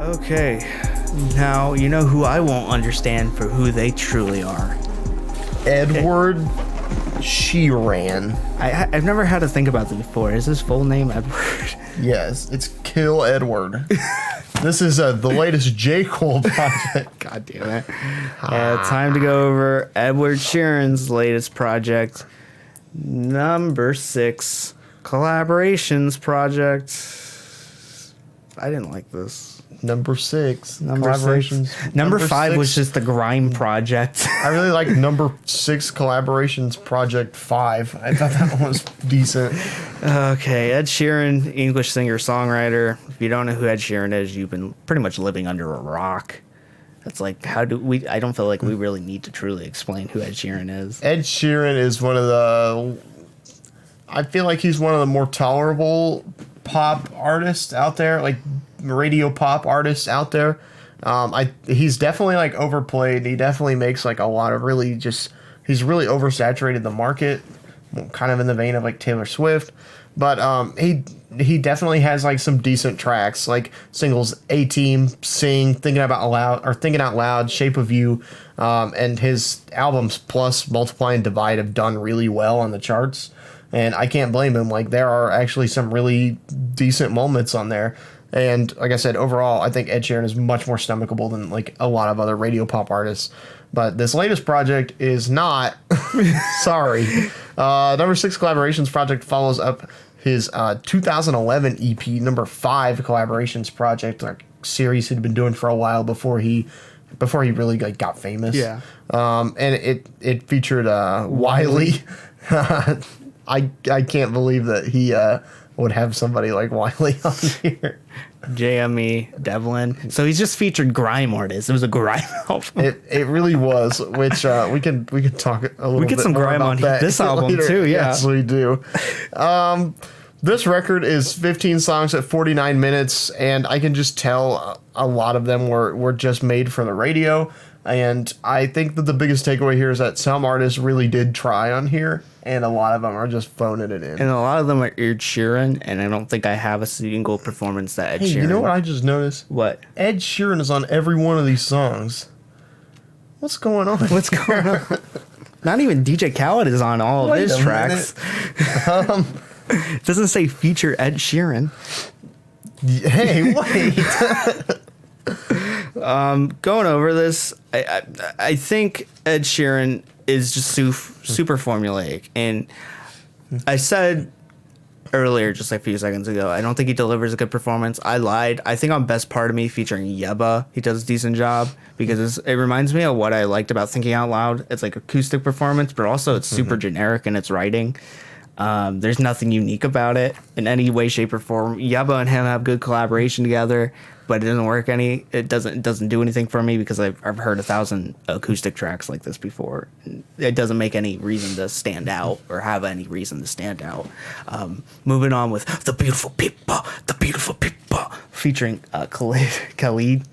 Okay, now you know who I won't understand for who they truly are. Edward Sheeran. I've never had to think about this before. Is his full name Edward? Yes, it's Kill Edward. This is the latest J. Cole project. God damn it. Time to go over Edward Sheeran's latest project, number 6, Collabrations project. I didn't like this. Number 6. Number Collaborations. 6. Number 5 was just the grime project. I really like number 6 Collaborations project 5. I thought that one was decent. Okay, Ed Sheeran, English singer-songwriter. If you don't know who Ed Sheeran is, you've been pretty much living under a rock. That's like, I don't feel like we really need to truly explain who Ed Sheeran is. Ed Sheeran is I feel like he's one of the more tolerable pop artists out there, like radio pop artists out there. He's definitely like overplayed. He definitely makes like a lot of he's really oversaturated the market, kind of in the vein of like Taylor Swift. But he definitely has like some decent tracks, like singles A-Team, Sing, Thinking Out Loud, Shape of You, and his albums Plus, Multiply, and Divide have done really well on the charts. And I can't blame him. Like, there are actually some really decent moments on there. And like I said, overall, I think Ed Sheeran is much more stomachable than like a lot of other radio pop artists. But this latest project is not. Sorry. Number 6 Collaborations project follows up his 2011 EP, number 5 Collaborations project, like series he'd been doing for a while before he really like got famous. Yeah. And it featured Wiley. I can't believe that he would have somebody like Wiley on here. JME Devlin. So he's just featured grime artists. It was a grime album. It really was, which we can talk a little bit more about. We get some grime on this album later. too, yeah. Yes, we do. This record is 15 songs at 49 minutes, and I can just tell a lot of them were just made for the radio. And I think that the biggest takeaway here is that some artists really did try on here, and a lot of them are just phoning it in. And a lot of them are Ed Sheeran, and I don't think I have a single performance that Ed Sheeran. You know what I just noticed? What? Ed Sheeran is on every one of these songs. What's going on? What's going on? Not even DJ Khaled is on all of his tracks. It doesn't say feature Ed Sheeran. Hey, wait. Going over this, I think Ed Sheeran is just super formulaic. And I said earlier, just like a few seconds ago, I don't think he delivers a good performance. I lied. I think on Best Part of Me featuring Yebba, he does a decent job because it reminds me of what I liked about Thinking Out Loud. It's like acoustic performance, but also it's super generic in its writing. There's nothing unique about it in any way, shape, or form. Yebba and him have good collaboration together, but it doesn't work It doesn't do anything for me because I've heard 1,000 acoustic tracks like this before. It doesn't make any reason to stand out or have any reason to stand out. Moving on with the beautiful people, featuring Khalid.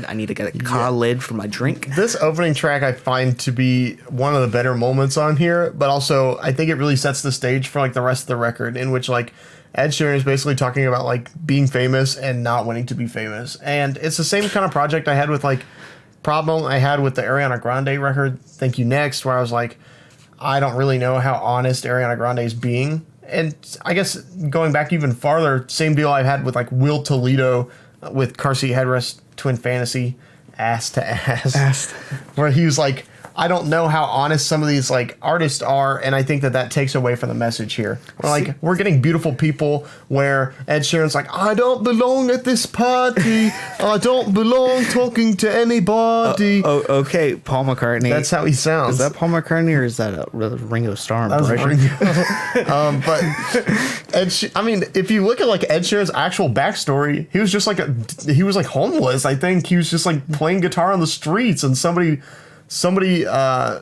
I need to get a Khalid for my drink. This opening track I find to be one of the better moments on here, but also I think it really sets the stage for like the rest of the record, in which like Ed Sheeran is basically talking about like being famous and not wanting to be famous. And it's the same kind of project I had with the Ariana Grande record, Thank You Next, where I was like, I don't really know how honest Ariana Grande is being. And I guess going back even farther, same deal I had with like Will Toledo with Car Seat Headrest, Twin Fantasy, Ass to Ass. Where he was like, I don't know how honest some of these like artists are, and I think that takes away from the message here. We're getting beautiful people where Ed Sheeran's like, I don't belong at this party. I don't belong talking to anybody. Okay, Paul McCartney. That's how he sounds. Is that Paul McCartney or is that a Ringo Starr impression? But if you look at like Ed Sheeran's actual backstory, he was just like he was like homeless. I think he was just like playing guitar on the streets, and somebody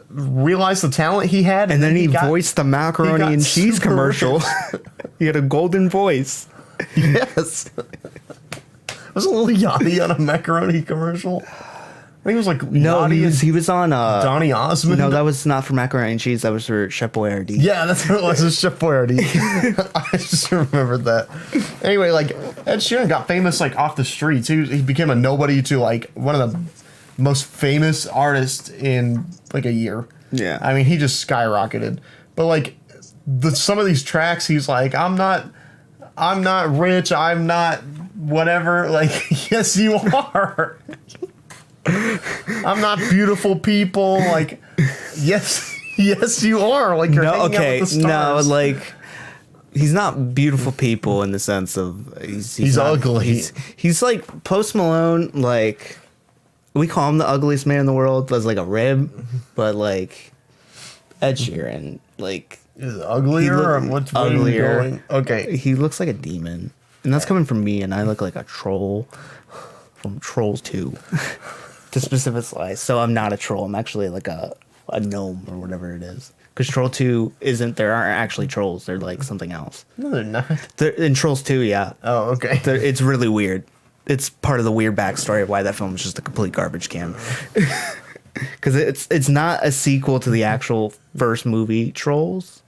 realized the talent he had, and then he voiced the macaroni and cheese commercial. He had a golden voice. Yes. Was a little Yanni on a macaroni commercial? I think it was like No, he was on Donny Osmond. No, that was not for Macaroni and Cheese. That was for Chef Boyardee. Yeah, that's what it was. It's Chef Boyardee. I just remembered that. Anyway, like Ed Sheeran got famous like off the streets. He became a nobody to like one of the most famous artists in like a year. Yeah. I mean, he just skyrocketed. But like some of these tracks, he's like, I'm not rich. I'm not whatever. Like, yes, you are. I'm not beautiful people. Like, yes, you are. Like, you're hanging out with the stars. No, like, he's not beautiful people in the sense of he's not, ugly. He's like Post Malone. Like, we call him the ugliest man in the world. As like a rib, but like Ed Sheeran, like, is it uglier or what's uglier? Going? Okay, he looks like a demon, and that's coming from me, and I look like a troll from Trolls 2. To specify, so I'm not a troll. I'm actually like a gnome or whatever it is. Because Troll 2 isn't. There aren't actually trolls. They're like something else. No, they're not. In Trolls 2, yeah. Oh, okay. It's really weird. It's part of the weird backstory of why that film is just a complete garbage can. Because it's not a sequel to the actual first movie, Trolls.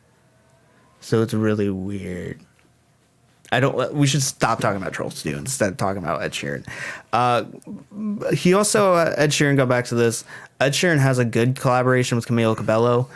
So it's really weird. We should stop talking about Trolls 2 instead of talking about Ed Sheeran. He also, Ed Sheeran, go back to this. Ed Sheeran has a good collaboration with Camila Cabello.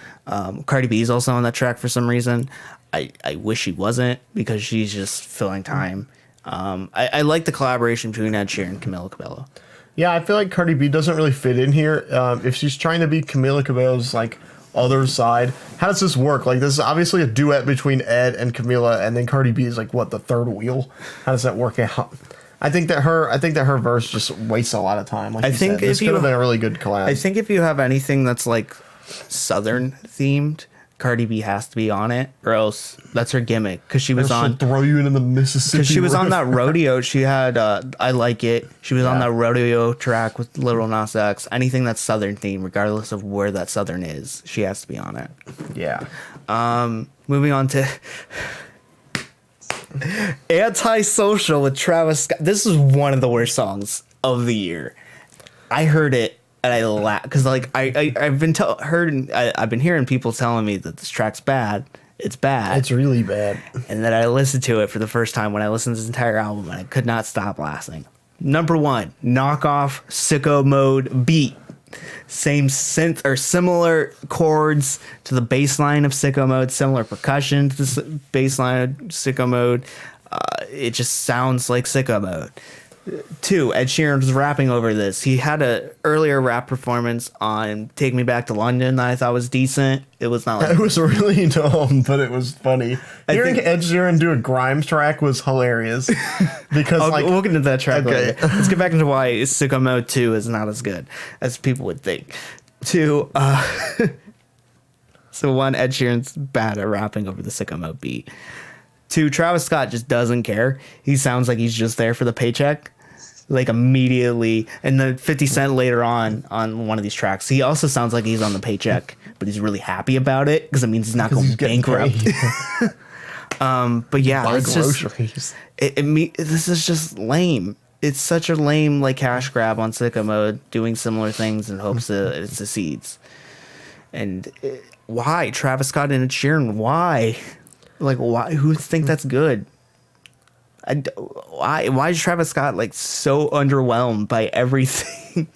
Cardi B is also on that track for some reason. I wish she wasn't because she's just filling time. I like the collaboration between Ed Sheeran and Camila Cabello. Yeah, I feel like Cardi B doesn't really fit in here. If she's trying to be Camila Cabello's like other side, how does this work? Like, this is obviously a duet between Ed and Camila, and then Cardi B is like what, the third wheel? How does that work out? I think that her verse just wastes a lot of time. Like, I think this could have been a really good collab. I think if you have anything that's like Southern themed, Cardi B has to be on it, or else that's her gimmick. Because she was on throw you into the Mississippi. Because she was on that rodeo. She had I Like It. She was on that rodeo track with Lil Nas X. Anything that's Southern themed, regardless of where that Southern is, she has to be on it. Yeah. Moving on to Antisocial with Travis Scott. This is one of the worst songs of the year. I heard it and I laughed because like I've been hearing people telling me that this track's bad. It's bad. It's really bad. And then I listened to it for the first time when I listened to this entire album, and I could not stop laughing. Number one, knockoff Sicko Mode beat. Same synth or similar chords to the bass line of Sicko Mode, similar percussion to the bass line of Sicko Mode. It just sounds like Sicko Mode. Two, Ed Sheeran was rapping over this. He had an earlier rap performance on Take Me Back to London that I thought was decent. It was not like... It was really dumb, but it was funny. Hearing Ed Sheeran do a Grimes track was hilarious. Because we'll get into that track later. Let's get back into why Sicko Mode 2 is not as good as people would think. Two, so one, Ed Sheeran's bad at rapping over the Sicko Mode beat. Two, Travis Scott just doesn't care. He sounds like he's just there for the paycheck. Like immediately, and then 50 Cent later on one of these tracks, he also sounds like he's on the paycheck, but he's really happy about it because it means he's not going bankrupt. But yeah, it's groceries. This is just lame. It's such a lame like cash grab on Sicko Mode, doing similar things in hopes that it succeeds. And why Travis Scott and Ed Sheeran? Why? Like why? Who think that's good? Why is Travis Scott like so underwhelmed by everything?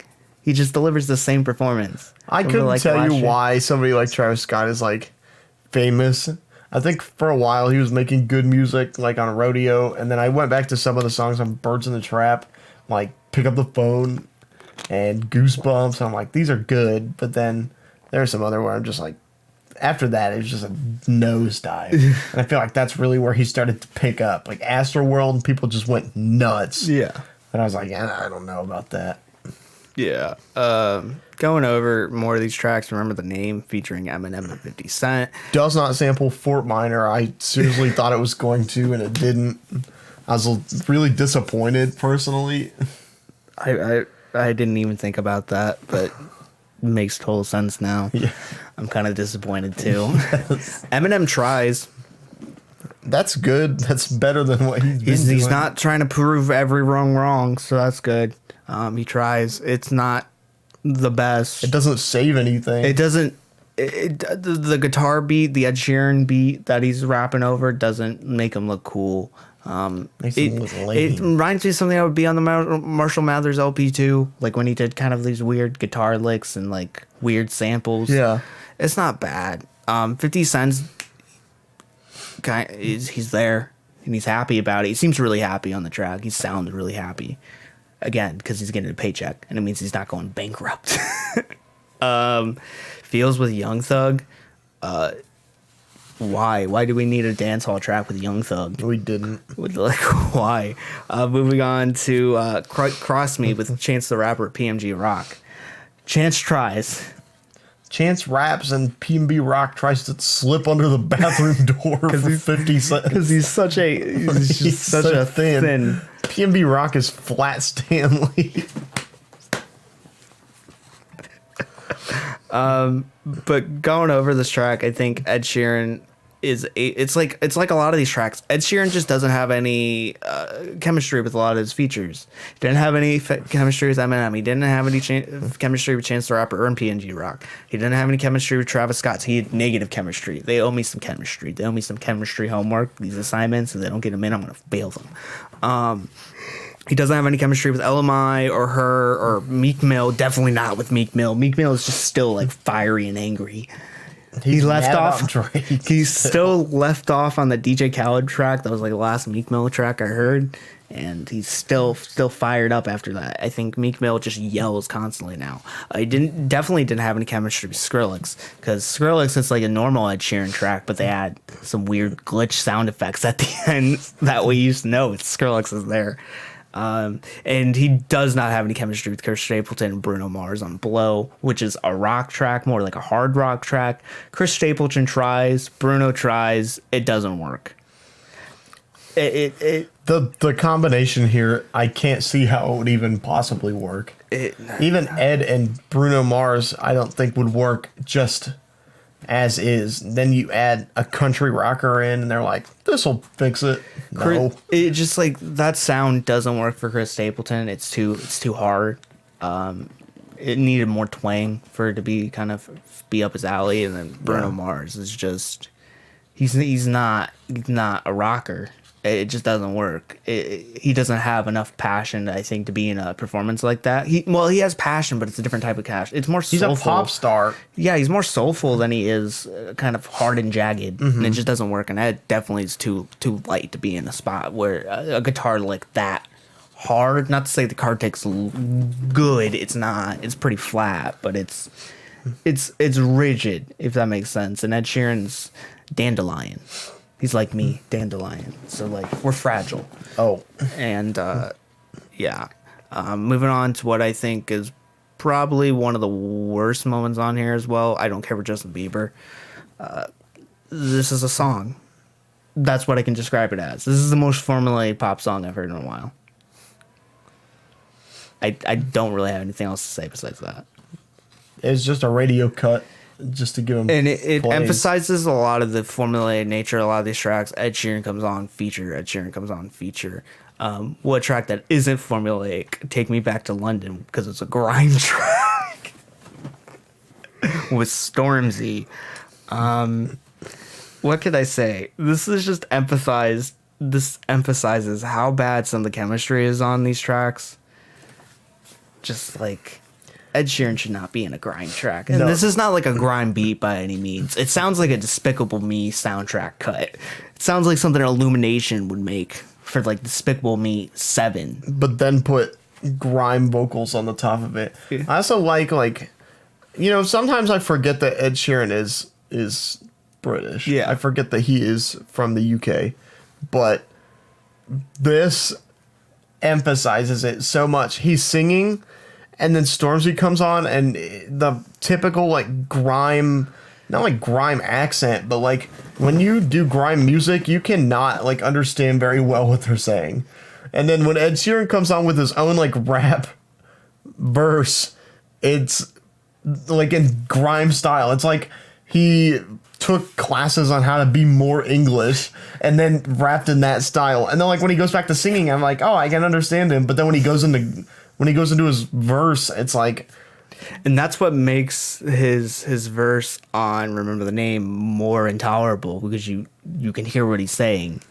He just delivers the same performance. I couldn't tell you why somebody like Travis Scott is like famous. I think for a while he was making good music like on Rodeo, and then I went back to some of the songs on Birds in the Trap, like Pick Up the Phone and Goosebumps. And I'm like, these are good, but then there's some other where I'm just like, after that, it was just a nosedive. And I feel like that's really where he started to pick up. Like Astroworld, people just went nuts. Yeah. And I was like, I don't know about that. Yeah. Going over more of these tracks, Remember the Name featuring Eminem and 50 Cent. Does not sample Fort Minor. I seriously thought it was going to, and it didn't. I was really disappointed, personally. I didn't even think about that, but... makes total sense now. Yeah. I'm kind of disappointed too. Yes. Eminem tries. That's good. That's better than what he's not trying to prove every wrong, so that's good. He tries. It's not the best. It doesn't save anything. It doesn't. The guitar beat, the Ed Sheeran beat that he's rapping over, doesn't make him look cool. It reminds me of something that would be on the Marshall Mathers LP too, like when he did kind of these weird guitar licks and like weird samples. Yeah, it's not bad. 50 Cent's he's there and he's happy about it. He seems really happy on the track. He sounds really happy. Again, because he's getting a paycheck and it means he's not going bankrupt. Feels with Young Thug. Why? Why do we need a dance hall track with Young Thug? We didn't. Why? Moving on to Cross Me with Chance the Rapper at PMG Rock. Chance tries. Chance raps and PMB Rock tries to slip under the bathroom door for 50 cents. Because he's such a thin. PMB Rock is Flat Stanley. But going over this track, I think Ed Sheeran it's like a lot of these tracks. Ed Sheeran just doesn't have any chemistry with a lot of his features. He didn't have any chemistry with Eminem. He didn't have any chemistry with Chance the Rapper or in PNG Rock. He didn't have any chemistry with Travis Scott. So he had negative chemistry. They owe me some chemistry. They owe me some chemistry homework. These assignments, if they don't get them in, I'm gonna fail them. He doesn't have any chemistry with LMI or her or Meek Mill. Definitely not with Meek Mill. Meek Mill is just still like fiery and angry. He left off. He's still left off on the DJ Khaled track. That was like the last Meek Mill track I heard, and he's still fired up after that. I think Meek Mill just yells constantly now. I definitely didn't have any chemistry with Skrillex, because Skrillex is like a normal Ed Sheeran track, but they add some weird glitch sound effects at the end that we used to know Skrillex is there. And he does not have any chemistry with Chris Stapleton and Bruno Mars on Blow, which is a rock track, more like a hard rock track. Chris Stapleton tries, Bruno tries, it doesn't work. The combination here, I can't see how it would even possibly work. Even Ed and Bruno Mars, I don't think would work just as is. Then you add a country rocker in, and they're like, "This will fix it." No, it just like that sound doesn't work for Chris Stapleton. It's too hard. It needed more twang for it to be up his alley, and then Bruno Mars is just he's not a rocker. It just doesn't work. He doesn't have enough passion, I think, to be in a performance like that. He has passion, but it's a different type of passion. It's more soulful. He's a pop star. Yeah, he's more soulful than he is kind of hard and jagged. And it just doesn't work. And that definitely is too light to be in a spot where a guitar like that hard, not to say the card takes good, it's not. It's pretty flat, but it's rigid, if that makes sense. And Ed Sheeran's dandelion. He's like me, dandelion. So, like, we're fragile. Oh. And, moving on to what I think is probably one of the worst moments on here as well. I don't care for Justin Bieber. This is a song. That's what I can describe it as. This is the most formulaic pop song I've heard in a while. I don't really have anything else to say besides that. It's just a radio cut. Just to give him, and it emphasizes a lot of the formulaic nature of a lot of these tracks. Ed Sheeran comes on feature. Ed Sheeran comes on feature. What track that isn't formulaic? Take Me Back to London, because it's a grime track with Stormzy. What could I say? This is just emphasized. This emphasizes how bad some of the chemistry is on these tracks. Just like. Ed Sheeran should not be in a grime track. And this is not like a grime beat by any means. It sounds like a Despicable Me soundtrack cut. It sounds like something Illumination would make for like Despicable Me 7. But then put grime vocals on the top of it. Yeah. I also like, sometimes I forget that Ed Sheeran is British. Yeah. I forget that he is from the UK. But this emphasizes it so much. He's singing, and then Stormzy comes on, and the typical like grime, not like grime accent, but like when you do grime music, you cannot like understand very well what they're saying. And then when Ed Sheeran comes on with his own like rap verse, it's like in grime style. It's like he took classes on how to be more English and then rapped in that style. And then like when he goes back to singing, I'm like, oh, I can understand him. But then when he goes into his verse, it's like And that's what makes his verse on Remember the Name more intolerable, because you can hear what he's saying,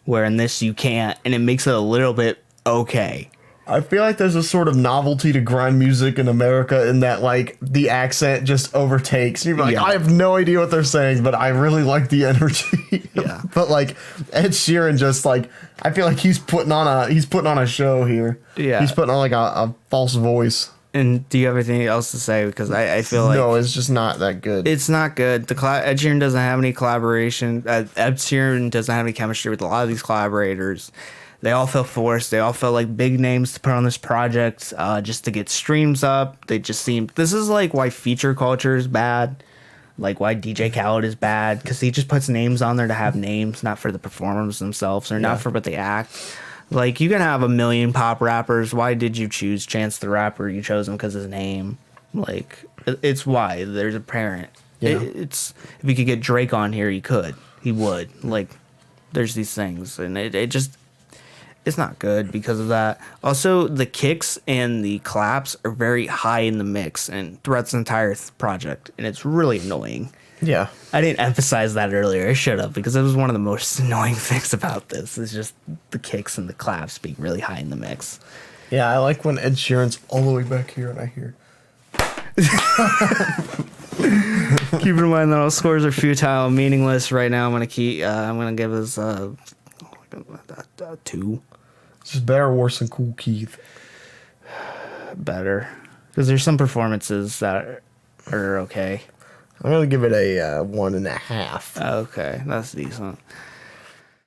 where in this you can't, and it makes it a little bit okay. I feel like there's a sort of novelty to grime music in America in that, like, the accent just overtakes. You're like, Yeah. I have no idea what they're saying, but I really like the energy. Yeah. But like Ed Sheeran, just like, I feel like he's putting on a show here. Yeah. He's putting on like a false voice. And do you have anything else to say? Because I feel like No, it's just not that good. it's not good. Ed Sheeran doesn't have any collaboration. Ed Sheeran doesn't have any chemistry with a lot of these collaborators. They all felt forced. They all felt like big names to put on this project just to get streams up. They just seemed... This is like why feature culture is bad. Like why DJ Khaled is bad. Because he just puts names on there to have names, not for the performers themselves or not for what they act. Like, you can have a million pop rappers. Why did you choose Chance the Rapper? You chose him because his name. Like, it's why. There's a parent. Yeah. It's... If you could get Drake on here, he could. He would. Like, there's these things. And it just... It's not good because of that. Also, the kicks and the claps are very high in the mix and throughout this entire project, and it's really annoying. Yeah. I didn't emphasize that earlier. I should have, because it was one of the most annoying things about this. It's just the kicks and the claps being really high in the mix. Yeah, I like when Ed Sheeran's all the way back here and I hear... Keep in mind that all scores are futile, meaningless. Right now, I'm gonna give this a 2. It's just better or worse than Cool Keith. Better, because there's some performances that are okay. I'm gonna give it a 1.5. Okay, that's decent.